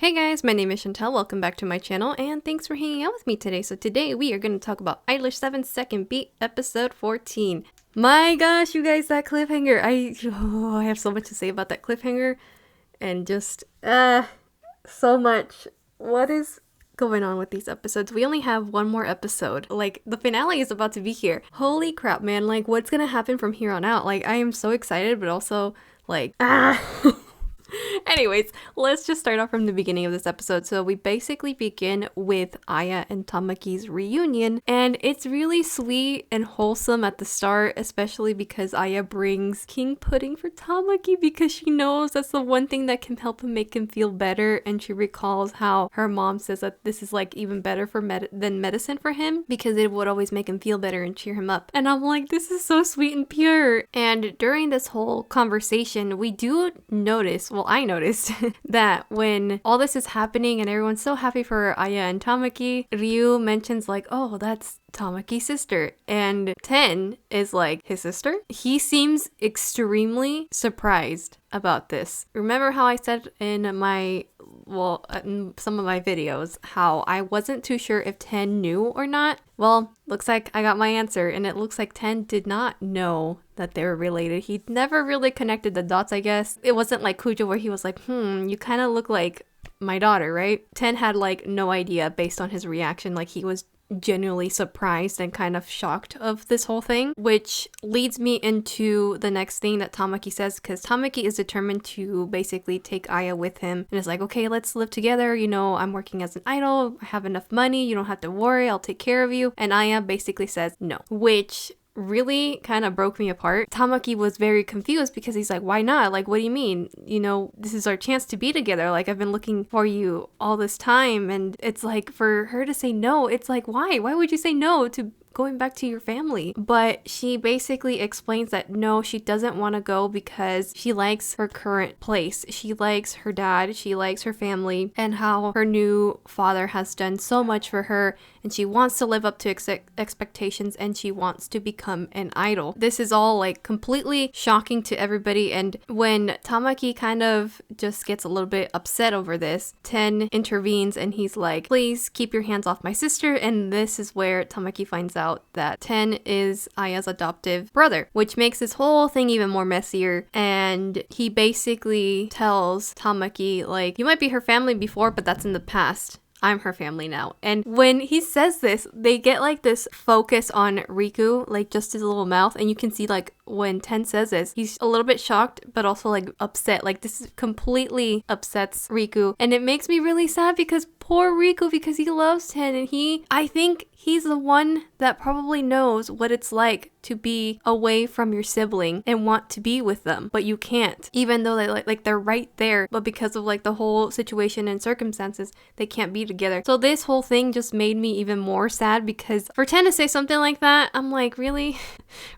Hey guys, my name is Chantel. Welcome back to my channel and thanks for hanging out with me today. So today we are going to talk about Idolish7 Second Beat episode 14. My gosh, you guys, that cliffhanger. I have so much to say about that cliffhanger and just so much. What is going on with these episodes? We only have one more episode. Like, the finale is about to be here. Holy crap, man. Like, what's going to happen from here on out? Like, I am so excited, but also like Anyways, let's just start off from the beginning of this episode. So we basically begin with Aya and Tamaki's reunion, and it's really sweet and wholesome at the start, especially because Aya brings king pudding for Tamaki because she knows that's the one thing that can help him make him feel better, and she recalls how her mom says that this is like even better for than medicine for him because it would always make him feel better and cheer him up. And I'm like, this is so sweet and pure. And during this whole conversation, we do notice, well, I noticed that when all this is happening and everyone's so happy for Aya and Tamaki, Ryu mentions like, oh, that's Tamaki's sister, and Ten is like, his sister? He seems extremely surprised about this. Remember how I said in in some of my videos how I wasn't too sure if Ten knew or not? Well, looks like I got my answer, and it looks like Ten did not know that they were related. He never really connected the dots, I guess. It wasn't like Kujo where he was like, you kind of look like my daughter, right? Ten had like no idea based on his reaction. Like, he was genuinely surprised and kind of shocked of this whole thing, which leads me into the next thing that Tamaki says, because Tamaki is determined to basically take Aya with him and is like, okay, let's live together, you know, I'm working as an idol, I have enough money, you don't have to worry, I'll take care of you. And Aya basically says no, which really kind of broke me apart. Tamaki was very confused because he's like, why not? Like, what do you mean? You know, this is our chance to be together. Like, I've been looking for you all this time. And it's like, for her to say no, it's like, why? Why would you say no to going back to your family? But she basically explains that no, she doesn't want to go because she likes her current place. She likes her dad, she likes her family, and how her new father has done so much for her, and she wants to live up to expectations, and she wants to become an idol. This is all like completely shocking to everybody, and when Tamaki kind of just gets a little bit upset over this, Ten intervenes and he's like, please keep your hands off my sister. And this is where Tamaki finds out that Ten is Aya's adoptive brother, which makes this whole thing even more messier. And he basically tells Tamaki, like, you might be her family before, but that's in the past. I'm her family now. And when he says this, they get like this focus on Riku, like just his little mouth, and you can see like when Ten says this, he's a little bit shocked but also like upset. Like, this completely upsets Riku, and it makes me really sad because poor Riku, because he loves Ten, and I think he's the one that probably knows what it's like to be away from your sibling and want to be with them, but you can't, even though they like they're right there, but because of like the whole situation and circumstances, they can't be together. So this whole thing just made me even more sad, because for Ten to say something like that, I'm like, really?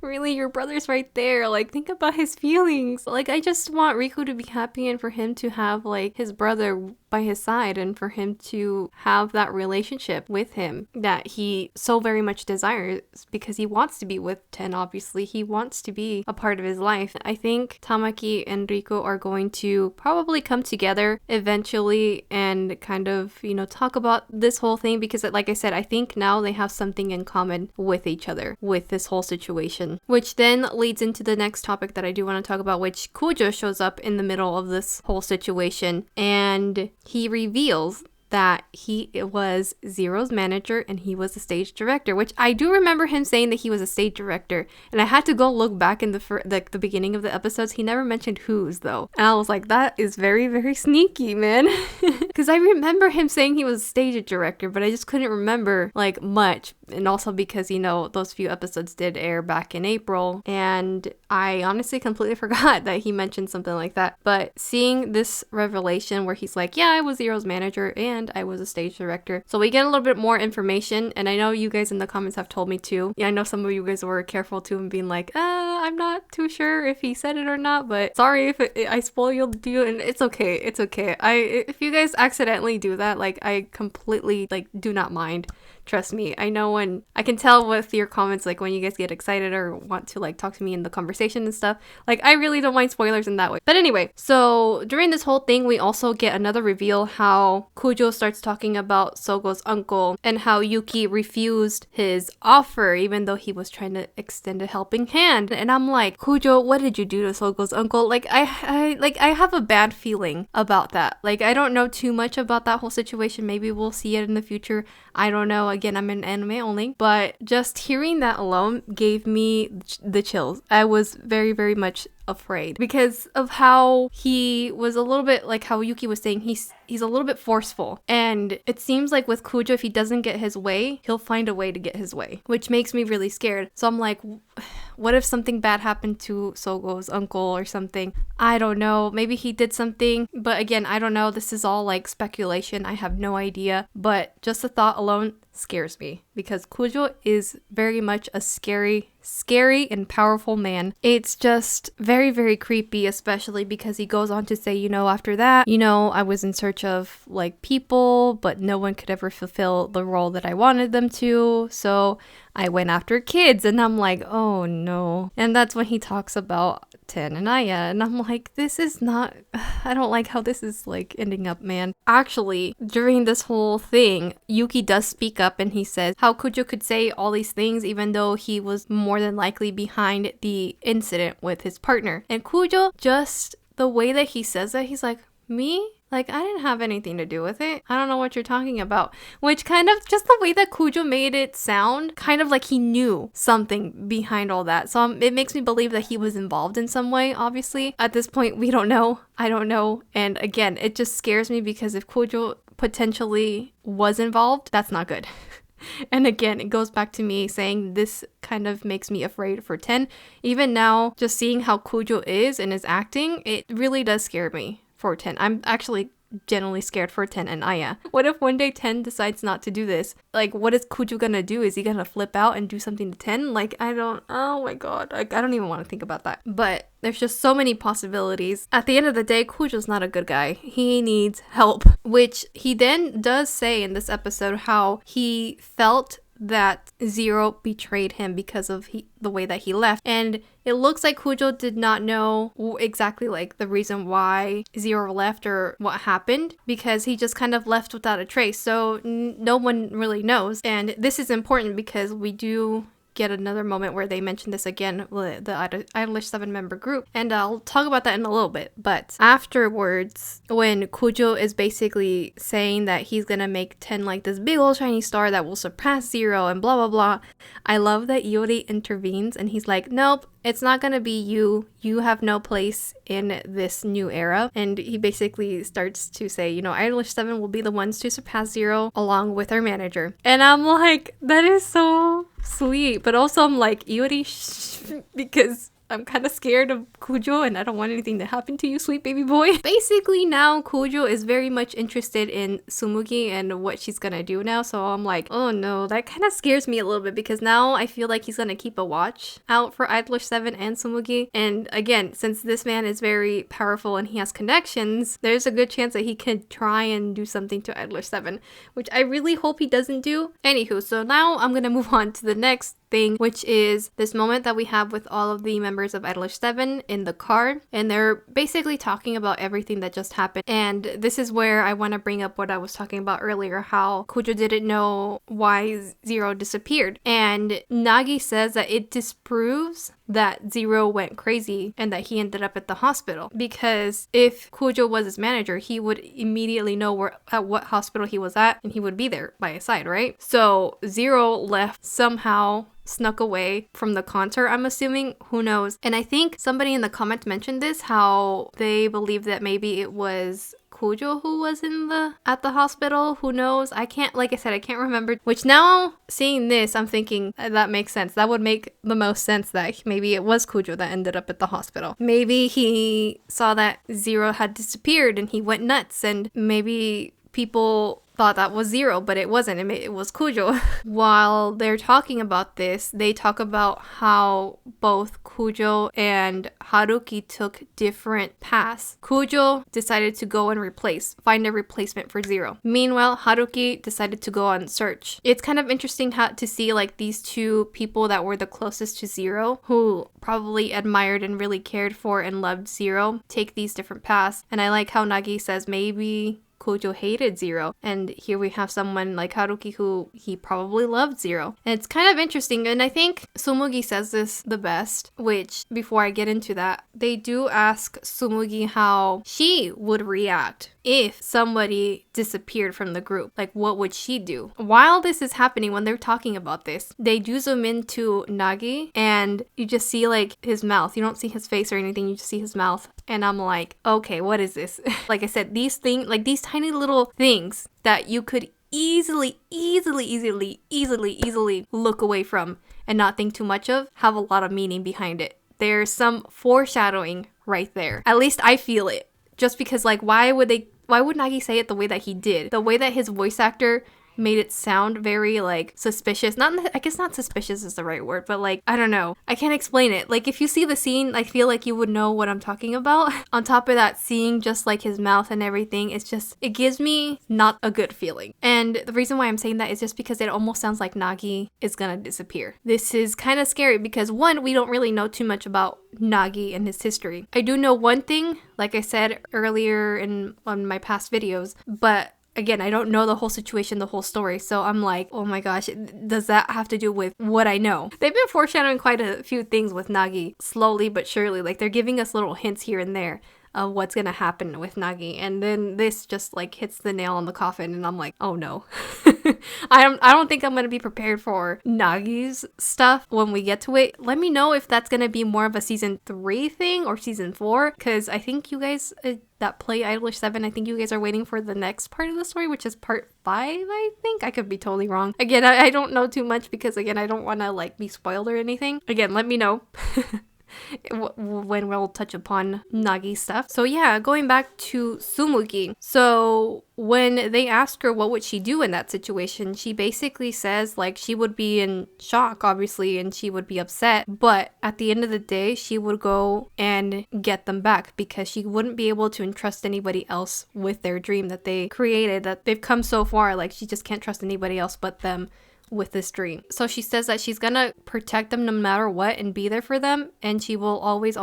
Really? Your brother's right there. Like, think about his feelings. Like, I just want Riku to be happy and for him to have like his brother by his side, and for him to have that relationship with him that he so very much desires, because he wants to be with Ten. Obviously, he wants to be a part of his life. I think Tamaki and Riku are going to probably come together eventually and kind of, you know, talk about this whole thing, because like I said, I think now they have something in common with each other with this whole situation, which then leads into the next topic that I do want to talk about, which Kujo shows up in the middle of this whole situation, and he reveals that he was Zero's manager and he was the stage director, which I do remember him saying that he was a stage director, and I had to go look back in the beginning of the episodes. He never mentioned whose though, and I was like, that is very, very sneaky, man. Because I remember him saying he was a stage director, but I just couldn't remember like much, and also because, you know, those few episodes did air back in April, and I honestly completely forgot that he mentioned something like that. But seeing this revelation where he's like, yeah, I was Zero's manager and I was a stage director, so we get a little bit more information. And I know you guys in the comments have told me too. Yeah, I know some of you guys were careful too and being like, I'm not too sure if he said it or not, but sorry if I spoiled you, and it's okay. It's okay. If you guys accidentally do that, like, I completely like do not mind. Trust me, I know when I can tell with your comments, like when you guys get excited or want to like talk to me in the conversation and stuff. Like I really don't mind spoilers in that way. But anyway, so during this whole thing, we also get another reveal how Kujo starts talking about Sogo's uncle and how Yuki refused his offer even though he was trying to extend a helping hand. And I'm like, Kujo, what did you do to Sogo's uncle? Like I have a bad feeling about that. Like I don't know too much about that whole situation. Maybe we'll see it in the future. I don't know. Again, I'm an anime only, but just hearing that alone gave me the chills. I was very, very much afraid because of how he was a little bit, like how Yuki was saying, he's a little bit forceful, and it seems like with Kujo, if he doesn't get his way, he'll find a way to get his way, which makes me really scared. So I'm like, what if something bad happened to Sogo's uncle or something? I don't know, maybe he did something, but again, I don't know. This is all like speculation. I have no idea, but just the thought alone scares me because Kujo is very much a scary and powerful man. It's just very, very creepy, especially because he goes on to say, after that, I was in search of like people, but no one could ever fulfill the role that I wanted them to. So I went after kids, and I'm like, oh no. And that's when he talks about Ten and Aya, and I'm like, this is not, I don't like how this is like ending up, man. Actually, during this whole thing, Yuki does speak up and he says how Kujo could say all these things even though he was more than likely behind the incident with his partner. And Kujo, just the way that he says that, he's like, me? Like, I didn't have anything to do with it. I don't know what you're talking about. Which kind of, just the way that Kujo made it sound, kind of like he knew something behind all that. So it makes me believe that he was involved in some way, obviously. At this point, we don't know. I don't know. And again, it just scares me because if Kujo potentially was involved, that's not good. And again, it goes back to me saying this kind of makes me afraid for Ten. Even now, just seeing how Kujo is and is acting, it really does scare me for Ten. I'm actually genuinely scared for Ten and Aya. What if one day Ten decides not to do this? Like, what is Kujo gonna do? Is he gonna flip out and do something to Ten? Like, oh my god. Like, I don't even want to think about that. But there's just so many possibilities. At the end of the day, Kujo's not a good guy. He needs help. Which he then does say in this episode how he felt that Zero betrayed him because of the way that he left. And it looks like Kujo did not know exactly like the reason why Zero left or what happened, because he just kind of left without a trace. So no one really knows. And this is important because we do get another moment where they mention this again with the Idolish7 member group, and I'll talk about that in a little bit. But afterwards, when Kujo is basically saying that he's gonna make Ten like this big old shiny star that will surpass Zero and blah blah blah, I love that Iori intervenes and he's like, nope, it's not gonna be you. You have no place in this new era. And he basically starts to say, Idolish7 will be the ones to surpass Zero along with our manager. And I'm like, that is so sweet. But also I'm like, Iori, because I'm kind of scared of Kujo and I don't want anything to happen to you, sweet baby boy. Basically now Kujo is very much interested in Tsumugi and what she's gonna do now. So I'm like, oh no, that kind of scares me a little bit because now I feel like he's gonna keep a watch out for Idolish7 and Tsumugi. And again, since this man is very powerful and he has connections, there's a good chance that he could try and do something to Idolish7, which I really hope he doesn't do. Anywho, so now I'm gonna move on to the next thing, which is this moment that we have with all of the members of Idolish7 in the car, and they're basically talking about everything that just happened. And this is where I want to bring up what I was talking about earlier, how Kujo didn't know why Zero disappeared, and Nagi says that it disproves that Zero went crazy and that he ended up at the hospital, because if Kujo was his manager, he would immediately know at what hospital he was at and he would be there by his side, right? So Zero left somehow, snuck away from the concert, I'm assuming, who knows. And I think somebody in the comments mentioned this, how they believe that maybe it was Kujo who was at the hospital. Who knows? I can't remember, which now seeing this, I'm thinking that makes sense. That would make the most sense that maybe it was Kujo that ended up at the hospital. Maybe he saw that Zero had disappeared and he went nuts, and maybe people thought that was Zero, but it wasn't. It was Kujo. While they're talking about this, they talk about how both Kujo and Haruki took different paths. Kujo decided to go and find a replacement for Zero. Meanwhile, Haruki decided to go on search. It's kind of interesting to see like these two people that were the closest to Zero, who probably admired and really cared for and loved Zero, take these different paths. And I like how Nagi says maybe Kujo hated Zero, and here we have someone like Haruki who he probably loved Zero. And it's kind of interesting, and I think Sumugi says this the best, which before I get into that, they do ask Sumugi how she would react if somebody disappeared from the group. Like, what would she do? While this is happening, when they're talking about this, they do zoom into Nagi and you just see like his mouth. You don't see his face or anything, you just see his mouth. And I'm like, okay, what is this? Like I said, these things, like these tiny little things that you could easily look away from and not think too much of, have a lot of meaning behind it. There's some foreshadowing right there. At least I feel it. Just because, like, why would Nagi say it the way that he did? The way that his voice actor made it sound very, like, suspicious. I guess not suspicious is the right word, but, like, I don't know. I can't explain it. Like, if you see the scene, I feel like you would know what I'm talking about. On top of that, seeing just, like, his mouth and everything, it gives me not a good feeling. And the reason why I'm saying that is just because it almost sounds like Nagi is gonna disappear. This is kind of scary because, one, we don't really know too much about Nagi and his history. I do know one thing, like I said earlier on my past videos, but again, I don't know the whole situation, the whole story, so I'm like, oh my gosh, does that have to do with what I know? They've been foreshadowing quite a few things with Nagi, slowly but surely. Like, they're giving us little hints here and there of what's gonna happen with Nagi, and then this just like hits the nail on the coffin, and I'm like, oh no. I don't think I'm gonna be prepared for Nagi's stuff when we get to it. Let me know if that's gonna be more of a season 3 thing or season 4, because I think you guys that play Idolish7, I think you guys are waiting for the next part of the story, which is part 5, I think. I could be totally wrong. Again, I don't know too much because, again, I don't want to like be spoiled or anything. Again, let me know. When we'll touch upon Nagi stuff. So yeah, going back to Sumugi. So when they ask her what would she do in that situation, she basically says like she would be in shock, obviously, and she would be upset, but at the end of the day, she would go and get them back because she wouldn't be able to entrust anybody else with their dream that they created, that they've come so far. Like, she just can't trust anybody else but them with this dream. So she says that she's gonna protect them no matter what and be there for them, and she will always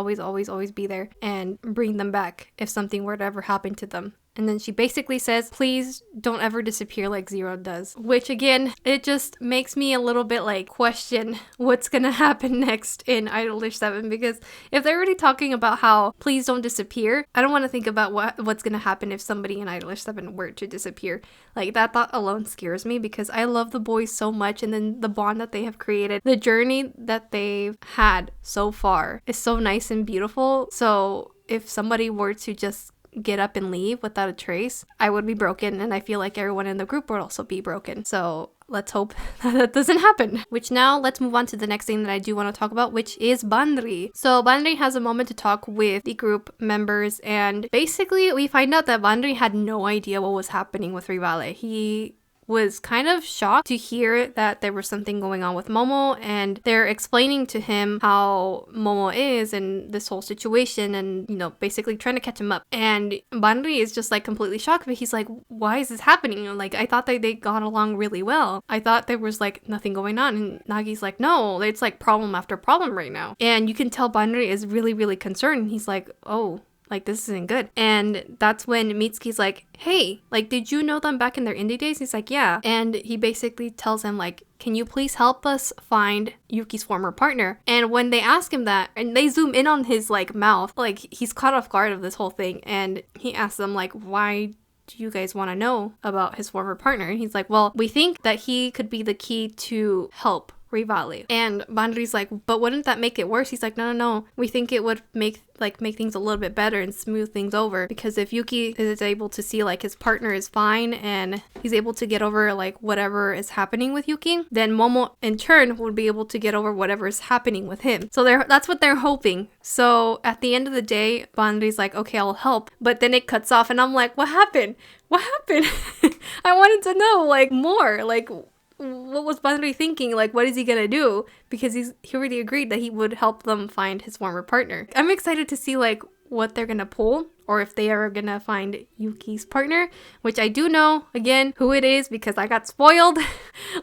be there and bring them back if something were to ever happen to them. And then she basically says, please don't ever disappear like Zero does. Which, again, it just makes me a little bit like question what's gonna happen next in Idolish7, because if they're already talking about how please don't disappear, I don't want to think about what's gonna happen if somebody in Idolish7 were to disappear. Like, that thought alone scares me because I love the boys so much, and then the bond that they have created, the journey that they've had so far is so nice and beautiful. So if somebody were to just get up and leave without a trace, I would be broken, and I feel like everyone in the group would also be broken. So let's hope that doesn't happen. Which, now let's move on to the next thing that I do want to talk about, which is Banri. So Banri has a moment to talk with the group members, and basically we find out that Banri had no idea what was happening with Rivale. He was kind of shocked to hear that there was something going on with Momo, and they're explaining to him how Momo is and this whole situation, and, you know, basically trying to catch him up. And Banri is just like completely shocked, but he's like, why is this happening? You know, like, I thought that they got along really well. I thought there was like nothing going on. And Nagi's like, no, it's like problem after problem right now. And you can tell Banri is really concerned. He's like, oh, like, this isn't good. And that's when Mitsuki's like, hey, like, did you know them back in their indie days? He's like, yeah. And he basically tells him, like, can you please help us find Yuki's former partner? And when they ask him that, and they zoom in on his, like, mouth, like, he's caught off guard of this whole thing. And he asks them, like, why do you guys want to know about his former partner? And he's like, well, we think that he could be the key to help Rivale. And Banri's like, but wouldn't that make it worse? He's like, no. We think it would make things a little bit better and smooth things over, because if Yuki is able to see like his partner is fine and he's able to get over like whatever is happening with Yuki, then Momo in turn would be able to get over whatever is happening with him. So that's what they're hoping. So at the end of the day, Banri's like, okay, I'll help, but then it cuts off, and I'm like, what happened? I wanted to know like more, like what was Banri thinking? Like, what is he gonna do? Because he already agreed that he would help them find his former partner. I'm excited to see like what they're gonna pull, or if they are gonna find Yuki's partner, which I do know again who it is because I got spoiled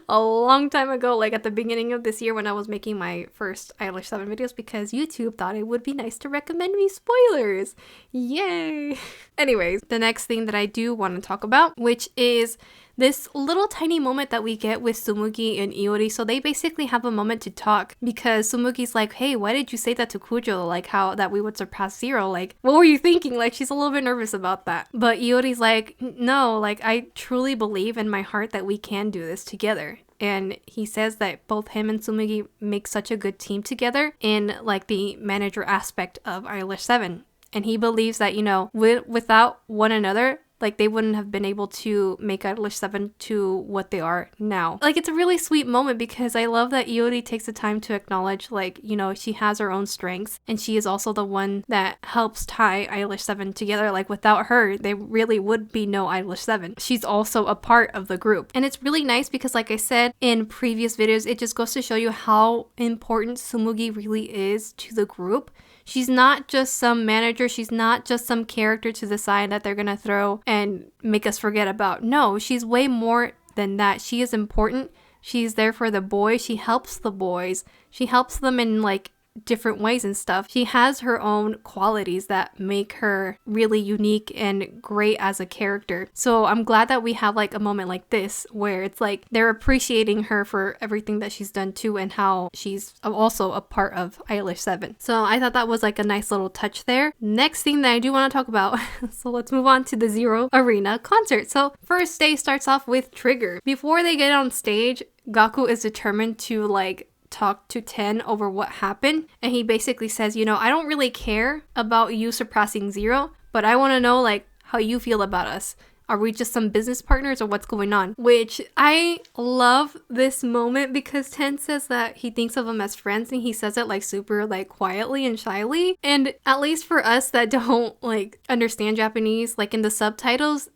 a long time ago, like at the beginning of this year when I was making my first Idolish7 videos, because YouTube thought it would be nice to recommend me spoilers. Yay! Anyways, the next thing that I do want to talk about, which is this little tiny moment that we get with Tsumugi and Iori. So they basically have a moment to talk because Tsumugi's like, hey, why did you say that to Kujo? Like how that we would surpass Zero? Like, what were you thinking? Like, she's a little bit nervous about that. But Iori's like, no, like I truly believe in my heart that we can do this together. And he says that both him and Tsumugi make such a good team together in like the manager aspect of Idolish7. And he believes that, you know, without one another, like they wouldn't have been able to make Idolish7 to what they are now. Like it's a really sweet moment because I love that Iori takes the time to acknowledge like, you know, she has her own strengths and she is also the one that helps tie Idolish7 together. Like without her, there really would be no Idolish7. She's also a part of the group. And it's really nice because like I said in previous videos, it just goes to show you how important Tsumugi really is to the group. She's not just some manager. She's not just some character to the side that they're going to throw and make us forget about. No, she's way more than that. She is important. She's there for the boys. She helps the boys. She helps them in like different ways and stuff. She has her own qualities that make her really unique and great as a character. So I'm glad that we have like a moment like this where it's like they're appreciating her for everything that she's done too and how she's also a part of Idolish7. So I thought that was like a nice little touch there. Next thing that I do want to talk about, so let's move on to the Zero Arena concert. So first day starts off with Trigger. Before they get on stage, Gaku is determined to like talk to Ten over what happened, and he basically says, you know, I don't really care about you surpassing Zero, but I want to know like how you feel about us. Are we just some business partners or what's going on? Which I love this moment because Ten says that he thinks of them as friends and he says it like super like quietly and shyly. And at least for us that don't like understand Japanese, like in the subtitles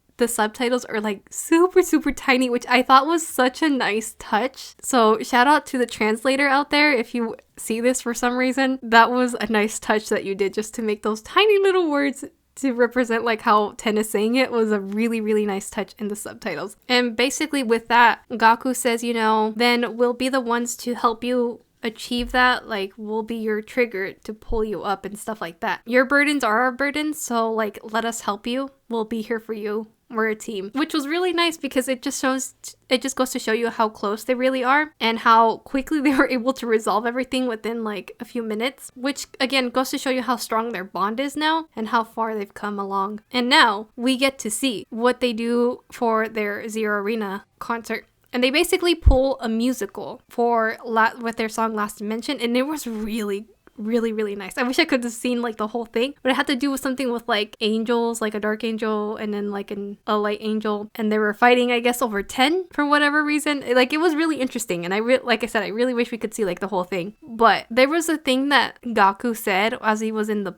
are like super tiny, which I thought was such a nice touch. So shout out to the translator out there if you see this for some reason. That was a nice touch that you did just to make those tiny little words to represent like how Ten is saying it was a really nice touch in the subtitles. And basically with that, Gaku says, you know, then we'll be the ones to help you achieve that. Like we'll be your trigger to pull you up and stuff like that. Your burdens are our burdens, so like let us help you. We'll be here for you. We're a team, which was really nice because it just goes to show you how close they really are and how quickly they were able to resolve everything within like a few minutes, which again goes to show you how strong their bond is now and how far they've come along. And now we get to see what they do for their Zero Arena concert. And they basically pull a musical with their song Last Dimension, and it was really nice. I wish I could have seen like the whole thing, but it had to do with something with like angels, like a dark angel and then like a light angel, and they were fighting I guess over 10 for whatever reason. Like it was really interesting, and like I said, I really wish we could see like the whole thing. But there was a thing that Gaku said as he was in the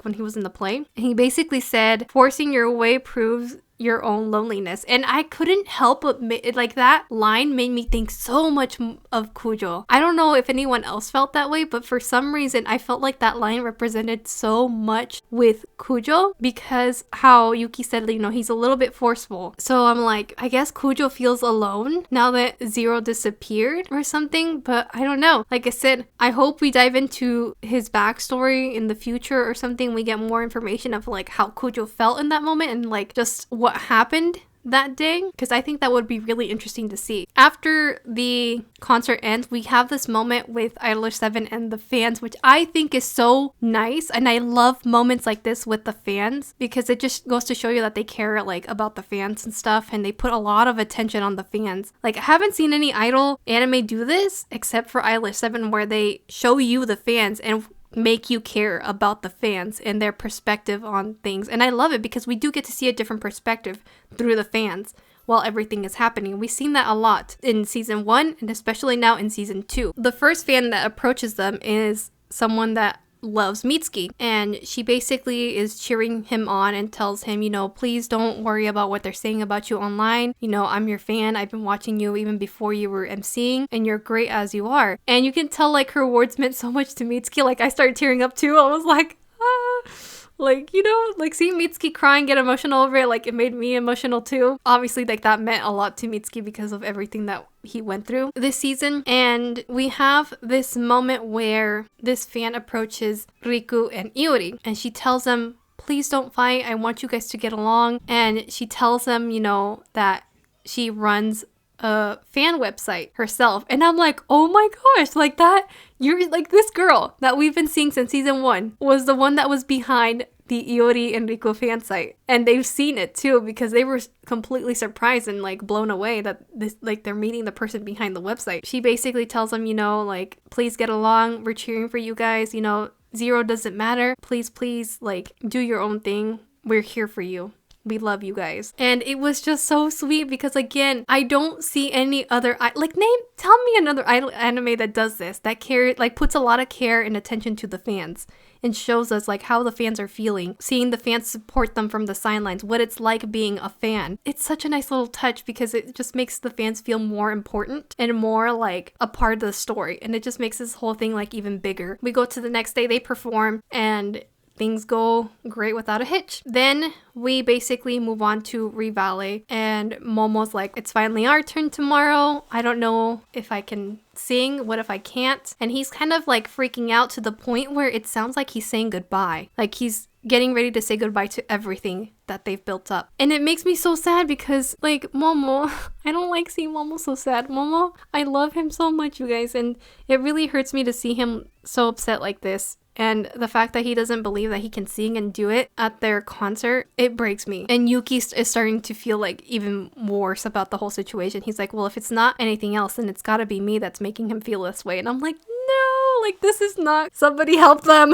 when he was in the play, and he basically said forcing your way proves your own loneliness. And I couldn't help but like that line made me think so much of Kujo. I don't know if anyone else felt that way, but for some reason I felt like that line represented so much with Kujo because how Yuki said, you know, he's a little bit forceful. So I'm like, I guess Kujo feels alone now that Zero disappeared or something, but I don't know. Like I said, I hope we dive into his backstory in the future or something. We get more information of like how Kujo felt in that moment and like just what happened that day, because I think that would be really interesting to see. After the concert ends, we have this moment with Idolish7 and the fans, which I think is so nice, and I love moments like this with the fans because it just goes to show you that they care like about the fans and stuff, and they put a lot of attention on the fans. Like I haven't seen any idol anime do this except for Idolish7, where they show you the fans and make you care about the fans and their perspective on things. And I love it because we do get to see a different perspective through the fans while everything is happening. We've seen that a lot in season 1 and especially now in season 2. The first fan that approaches them is someone that loves Mitsuki, and she basically is cheering him on and tells him, you know, please don't worry about what they're saying about you online. You know, I'm your fan. I've been watching you even before you were emceeing, and you're great as you are. And you can tell like her words meant so much to Mitsuki. Like I started tearing up too. I was like, ah. Like, you know, like seeing Mitsuki crying, get emotional over it, like it made me emotional too. Obviously, like that meant a lot to Mitsuki because of everything that he went through this season. And we have this moment where this fan approaches Riku and Iori, and she tells them, please don't fight. I want you guys to get along. And she tells them, you know, that she runs a fan website herself. And I'm like, oh my gosh, like that, you're like this girl that we've been seeing since season 1 was the one that was behind the Iori and Riku fan site. And they've seen it too because they were completely surprised and like blown away that this, like they're meeting the person behind the website. She basically tells them, you know, like, please get along. We're cheering for you guys. You know, 0 doesn't matter. Please, like, do your own thing. We're here for you. We love you guys. And it was just so sweet because, again, I don't see any other, tell me another idol anime that does this, that puts a lot of care and attention to the fans and shows us like how the fans are feeling, seeing the fans support them from the sidelines, what it's like being a fan. It's such a nice little touch because it just makes the fans feel more important and more like a part of the story. And it just makes this whole thing like even bigger. We go to the next day, they perform, and things go great without a hitch. Then we basically move on to Rivale, and Momo's like, it's finally our turn tomorrow. I don't know if I can sing. What if I can't? And he's kind of like freaking out to the point where it sounds like he's saying goodbye. Like he's getting ready to say goodbye to everything that they've built up. And it makes me so sad because like Momo, I don't like seeing Momo so sad. Momo, I love him so much, you guys. And it really hurts me to see him so upset like this. And the fact that he doesn't believe that he can sing and do it at their concert, it breaks me. And Yuki is starting to feel like even worse about the whole situation. He's like, well, if it's not anything else, then it's gotta be me that's making him feel this way. And I'm like, no, like this is not, somebody help them.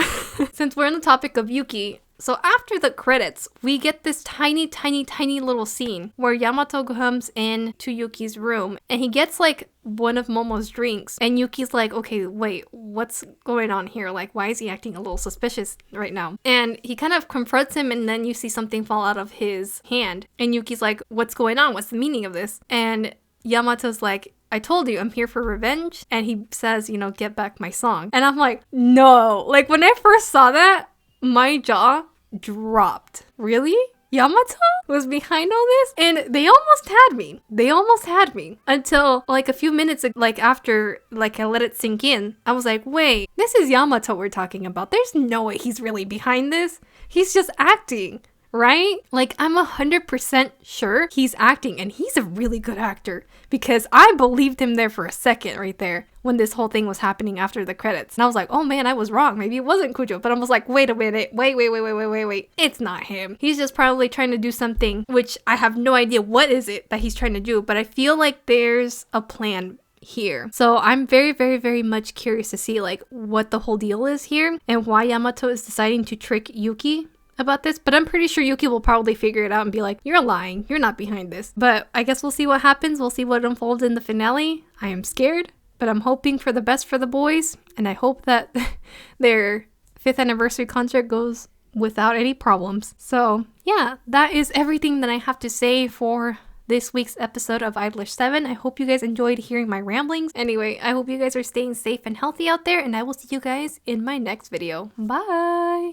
Since we're on the topic of Yuki, so after the credits, we get this tiny little scene where Yamato comes in to Yuki's room and he gets like one of Momo's drinks, and Yuki's like, okay, wait, what's going on here? Like, why is he acting a little suspicious right now? And he kind of confronts him, and then you see something fall out of his hand, and Yuki's like, what's going on? What's the meaning of this? And Yamato's like, I told you, I'm here for revenge. And he says, you know, get back my song. And I'm like, no. Like, when I first saw that, my jaw dropped. Really? Yamato was behind all this? And they almost had me until like a few minutes like after like I let it sink in. I was like, wait, this is Yamato we're talking about. There's no way he's really behind this. He's just acting, right? Like I'm 100% sure he's acting, and he's a really good actor because I believed him there for a second right there when this whole thing was happening after the credits. And I was like, oh man, I was wrong. Maybe it wasn't Kujo. But I was like, wait a minute. Wait. It's not him. He's just probably trying to do something, which I have no idea what is it that he's trying to do. But I feel like there's a plan here. So I'm very much curious to see like what the whole deal is here and why Yamato is deciding to trick Yuki about this. But I'm pretty sure Yuki will probably figure it out and be like, you're lying. You're not behind this. But I guess we'll see what happens. We'll see what unfolds in the finale. I am scared, but I'm hoping for the best for the boys, and I hope that their 5th anniversary concert goes without any problems. So yeah, that is everything that I have to say for this week's episode of Idolish7. I hope you guys enjoyed hearing my ramblings. Anyway, I hope you guys are staying safe and healthy out there, and I will see you guys in my next video. Bye!